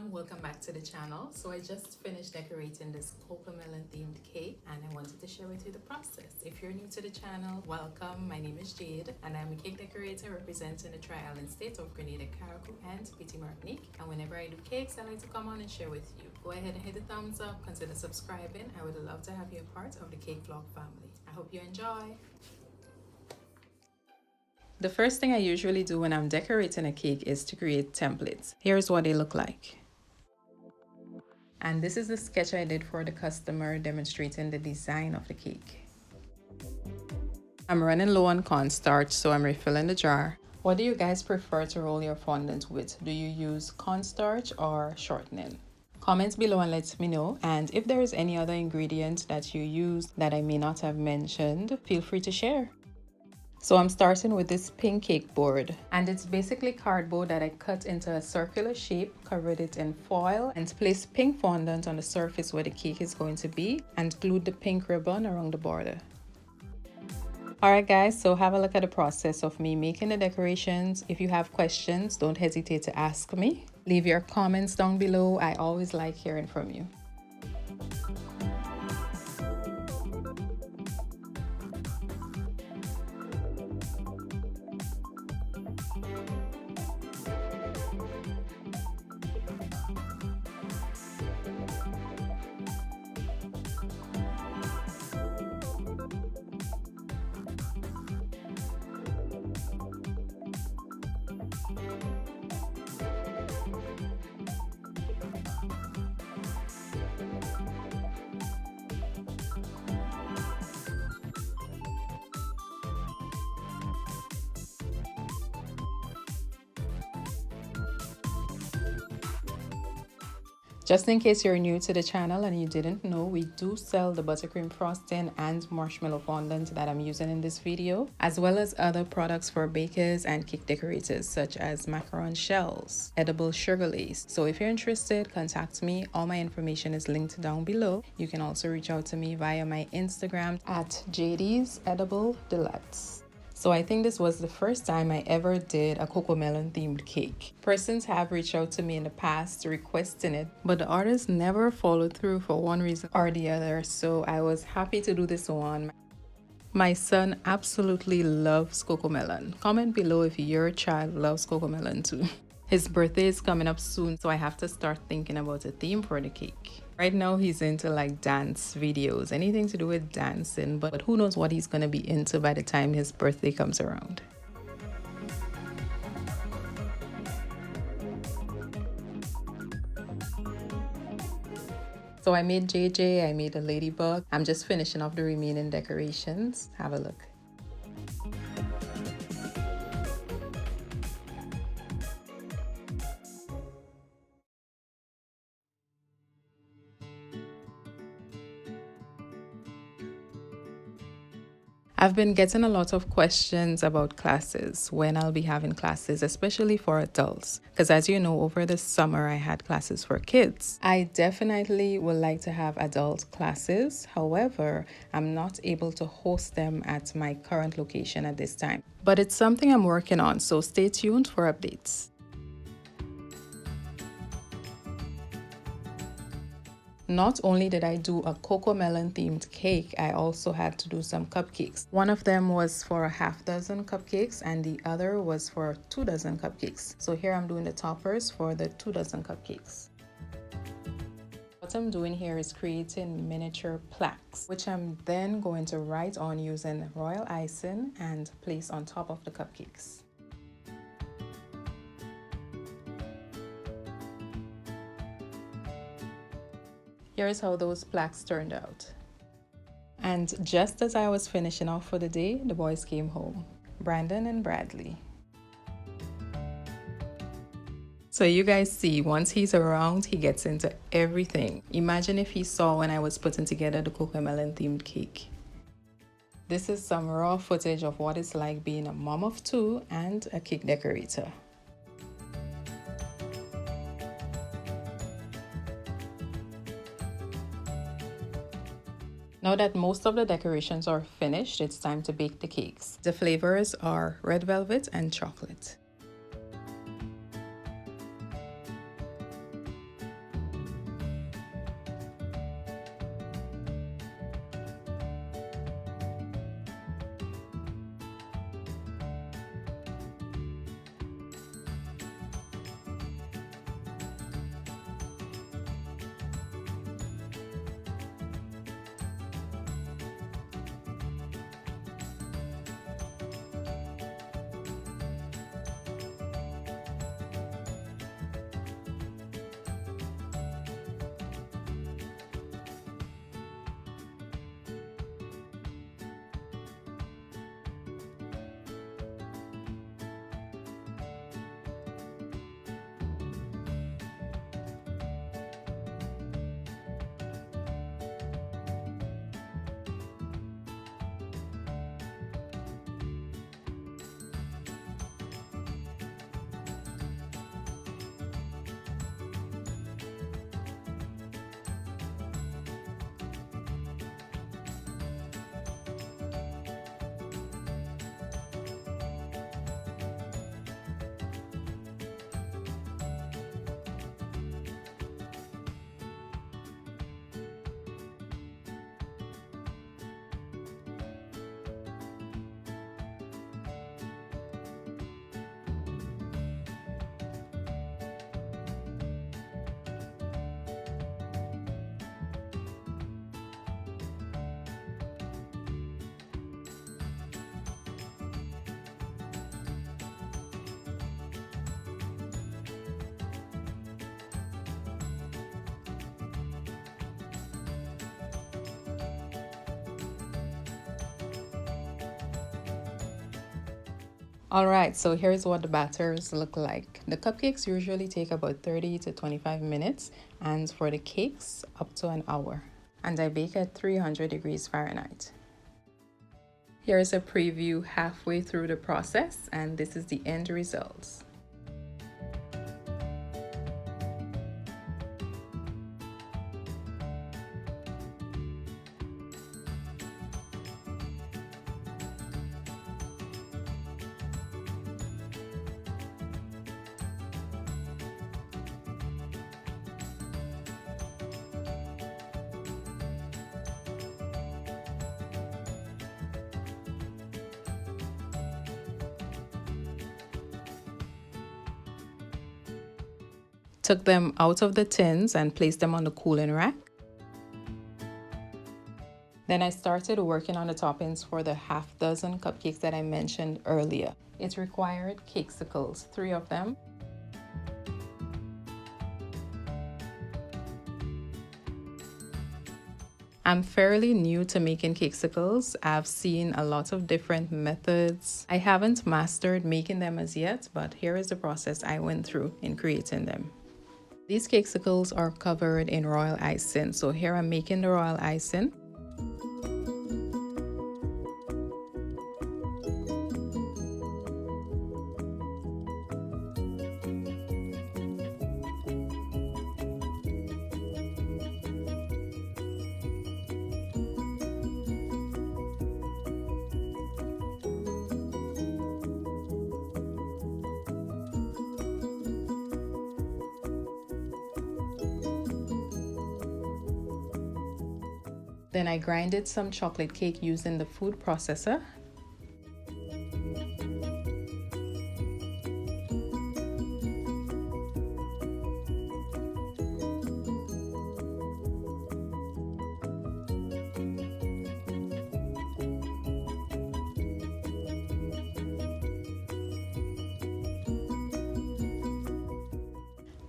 everyone, welcome back to the channel. So I just finished decorating this Cocomelon themed cake and I wanted to share with you the process. If you're new to the channel, welcome. My name is Jade and I'm a cake decorator representing the Tri-Island state of Grenada, Carriacou and Petit Martinique. And whenever I do cakes, I like to come on and share with you. Go ahead and hit the thumbs up, consider subscribing. I would love to have you a part of the Cake Vlog family. I hope you enjoy. The first thing I usually do when I'm decorating a cake is to create templates. Here's what they look like. And this is the sketch I did for the customer demonstrating the design of the cake. I'm running low on cornstarch, so I'm refilling the jar. What do you guys prefer to roll your fondant with? Do you use cornstarch or shortening? Comment below and let me know. And if there is any other ingredient that you use that I may not have mentioned, feel free to share. So I'm starting with this pink cake board, and it's basically cardboard that I cut into a circular shape, covered it in foil, and placed pink fondant on the surface where the cake is going to be, and glued the pink ribbon around the border. Alright guys, so have a look at the process of me making the decorations. If you have questions, don't hesitate to ask me. Leave your comments down below. I always like hearing from you. Just in case you're new to the channel and you didn't know, we do sell the buttercream frosting and marshmallow fondant that I'm using in this video, as well as other products for bakers and cake decorators such as macaron shells, edible sugar lace. So if you're interested, contact me. All my information is linked down below. You can also reach out to me via my Instagram at JD's Edible Delights. So I think this was the first time I ever did a Cocomelon themed cake. Persons have reached out to me in the past requesting it, but the artist never followed through for one reason or the other, so I was happy to do this one. My son absolutely loves Cocomelon. Comment below if your child loves Cocomelon too. His birthday is coming up soon, so I have to start thinking about a theme for the cake. Right now he's into like dance videos, anything to do with dancing, but who knows what he's gonna be into by the time his birthday comes around. So I made JJ, I made a ladybug. I'm just finishing off the remaining decorations. Have a look. I've been getting a lot of questions about classes, when I'll be having classes, especially for adults. Because as you know, over the summer I had classes for kids. I definitely would like to have adult classes. However, I'm not able to host them at my current location at this time. But it's something I'm working on, so stay tuned for updates. Not only did I do a Cocomelon themed cake, I also had to do some cupcakes. One of them was for a half dozen cupcakes and the other was for 2 dozen cupcakes. So here I'm doing the toppers for the 2 dozen cupcakes. What I'm doing here is creating miniature plaques, which I'm then going to write on using royal icing and place on top of the cupcakes. Here's how those plaques turned out. And just as I was finishing off for the day, the boys came home, Brandon and Bradley. So you guys see, once he's around, he gets into everything. Imagine if he saw when I was putting together the Cocomelon themed cake. This is some raw footage of what it's like being a mom of 2 and a cake decorator. Now that most of the decorations are finished, it's time to bake the cakes. The flavors are red velvet and chocolate. Alright, so here's what the batters look like. The cupcakes usually take about 30 to 25 minutes, and for the cakes, up to an hour. And I bake at 300 degrees Fahrenheit. Here's a preview halfway through the process, and this is the end results. Took them out of the tins and placed them on the cooling rack. Then I started working on the toppings for the half dozen cupcakes that I mentioned earlier. It required Cakesicles, 3 of them. I'm fairly new to making Cakesicles. I've seen a lot of different methods. I haven't mastered making them as yet, but here is the process I went through in creating them. These Cakesicles are covered in royal icing, so here I'm making the royal icing. Then I grinded some chocolate cake using the food processor.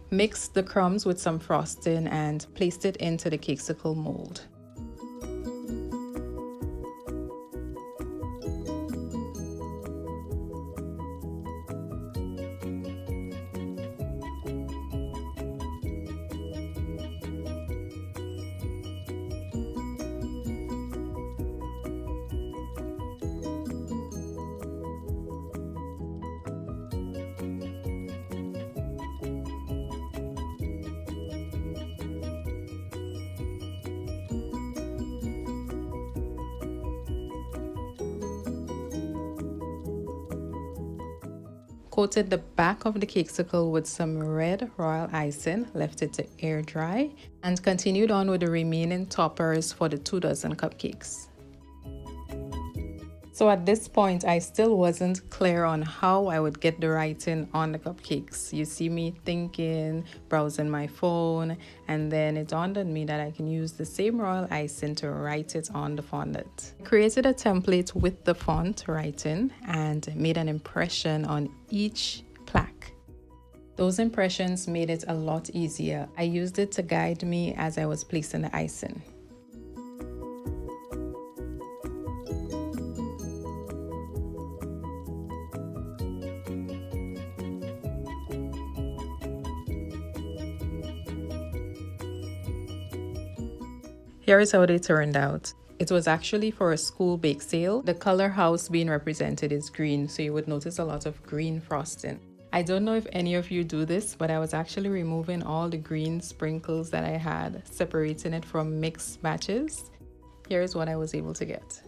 Mixed the crumbs with some frosting and placed it into the Cakesicle mold. Coated the back of the Cakesicle with some red royal icing, left it to air dry, and continued on with the remaining toppers for the 2 dozen cupcakes. So at this point, I still wasn't clear on how I would get the writing on the cupcakes. You see me thinking, browsing my phone, and then it dawned on me that I can use the same royal icing to write it on the fondant. I created a template with the font writing and made an impression on each plaque. Those impressions made it a lot easier. I used it to guide me as I was placing the icing. Here is how they turned out. It was actually for a school bake sale. The color house being represented is green, so you would notice a lot of green frosting. I don't know if any of you do this, but I was actually removing all the green sprinkles that I had, separating it from mixed batches. Here's what I was able to get.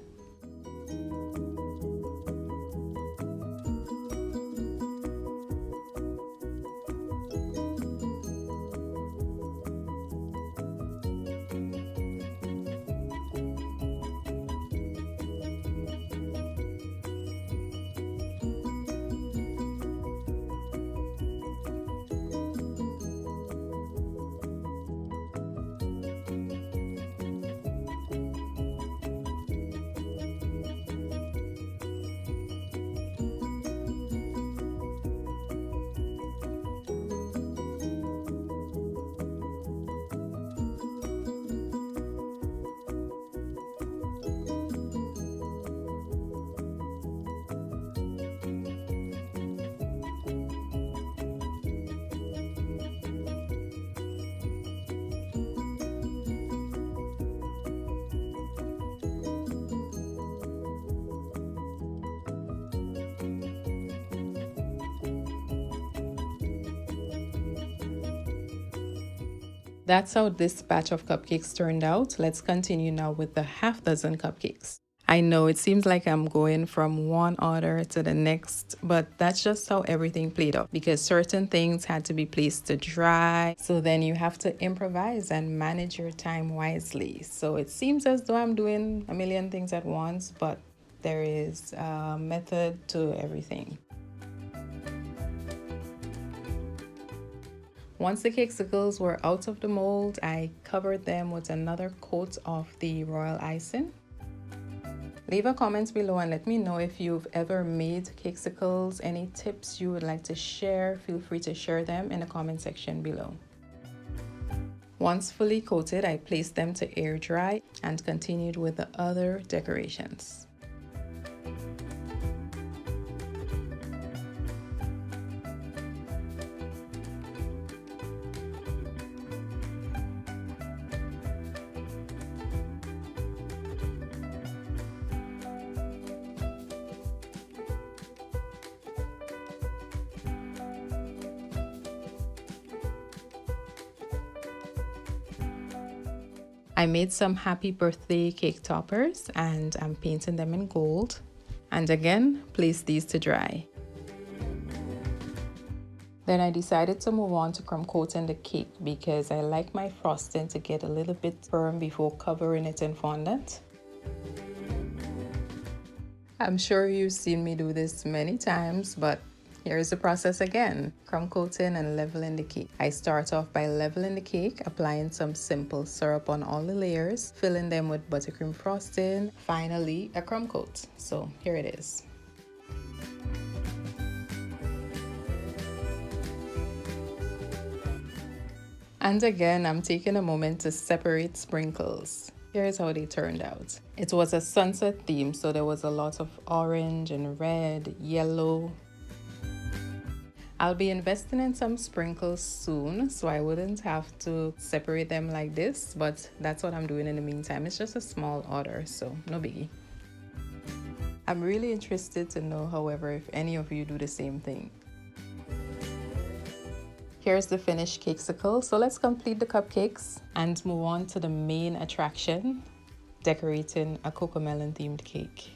That's how this batch of cupcakes turned out. Let's continue now with the half dozen cupcakes. I know it seems like I'm going from one order to the next, but that's just how everything played out because certain things had to be placed to dry. So then you have to improvise and manage your time wisely. So it seems as though I'm doing a million things at once, but there is a method to everything. Once the Cakesicles were out of the mold, I covered them with another coat of the royal icing. Leave a comment below and let me know if you've ever made Cakesicles. Any tips you would like to share, feel free to share them in the comment section below. Once fully coated, I placed them to air dry and continued with the other decorations. I made some happy birthday cake toppers and I'm painting them in gold. And again, place these to dry. Then I decided to move on to crumb coating the cake because I like my frosting to get a little bit firm before covering it in fondant. I'm sure you've seen me do this many times, but here's the process again. Crumb coating and leveling the cake. I start off by leveling the cake, applying some simple syrup on all the layers, filling them with buttercream frosting, finally a crumb coat. So here it is. And again, I'm taking a moment to separate sprinkles. Here's how they turned out. It was a sunset theme, so there was a lot of orange and red, yellow. I'll be investing in some sprinkles soon, so I wouldn't have to separate them like this, but that's what I'm doing in the meantime. It's just a small order, so no biggie. I'm really interested to know, however, if any of you do the same thing. Here's the finished Cakesicle. So let's complete the cupcakes and move on to the main attraction, decorating a Cocomelon themed cake.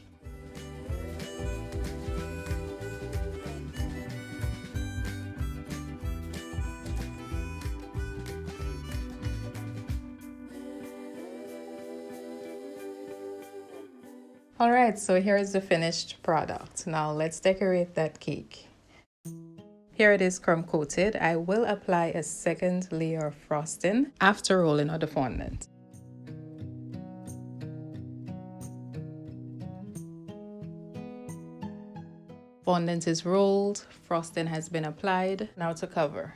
Alright, so here's the finished product. Now let's decorate that cake. Here it is crumb coated. I will apply a second layer of frosting after rolling out the fondant. Fondant is rolled, frosting has been applied. Now to cover.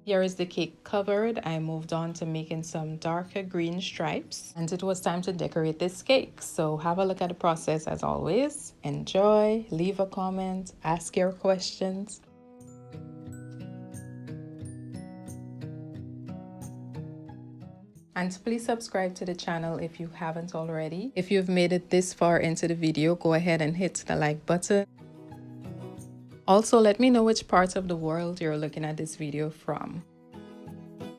Here is the cake covered. I moved on to making some darker green stripes and it was time to decorate this cake. So have a look at the process as always. Enjoy, leave a comment, ask your questions. And please subscribe to the channel if you haven't already. If you've made it this far into the video, go ahead and hit the like button. Also, let me know which part of the world you're looking at this video from.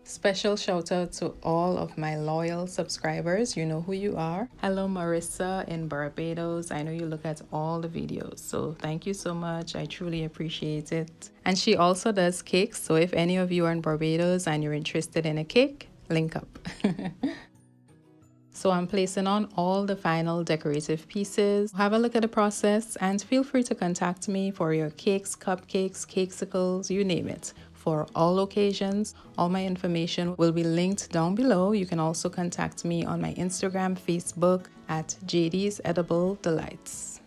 Special shout out to all of my loyal subscribers. You know who you are. Hello Marissa in Barbados. I know you look at all the videos, so thank you so much. I truly appreciate it. And she also does cakes, so if any of you are in Barbados and you're interested in a cake, link up. So I'm placing on all the final decorative pieces. Have a look at the process and feel free to contact me for your cakes, cupcakes, cakesicles, you name it. For all occasions, all my information will be linked down below. You can also contact me on my Instagram, Facebook at JD's Edible Delights.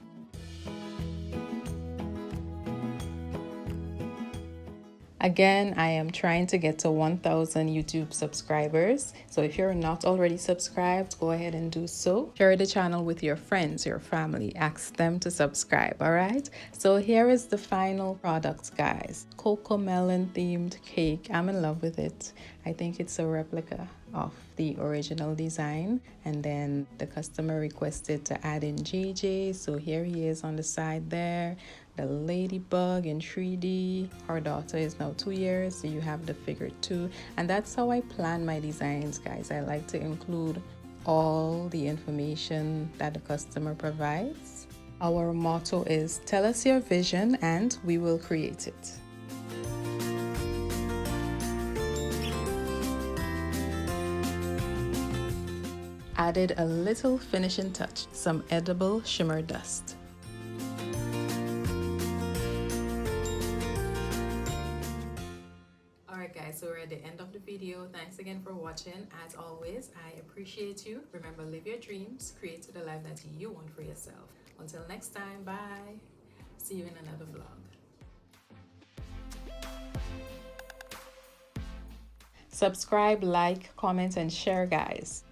Again, I am trying to get to 1,000 YouTube subscribers. So if you're not already subscribed, go ahead and do so. Share the channel with your friends, your family. Ask them to subscribe, all right? So here is the final product, guys. Cocomelon themed cake. I'm in love with it. I think it's a replica of the original design, and then the customer requested to add in JJ, so here he is on the side there, the ladybug in 3D. Our daughter is now 2 years, so you have the figure 2, and that's how I plan my designs, guys. I like to include all the information that the customer provides. Our motto is tell us your vision and we will create it. Added a little finishing touch, some edible shimmer dust. Alright guys, so we're at the end of the video. Thanks again for watching. As always, I appreciate you. Remember, live your dreams, create the life that you want for yourself. Until next time, bye. See you in another vlog. Subscribe, like, comment, and share, guys.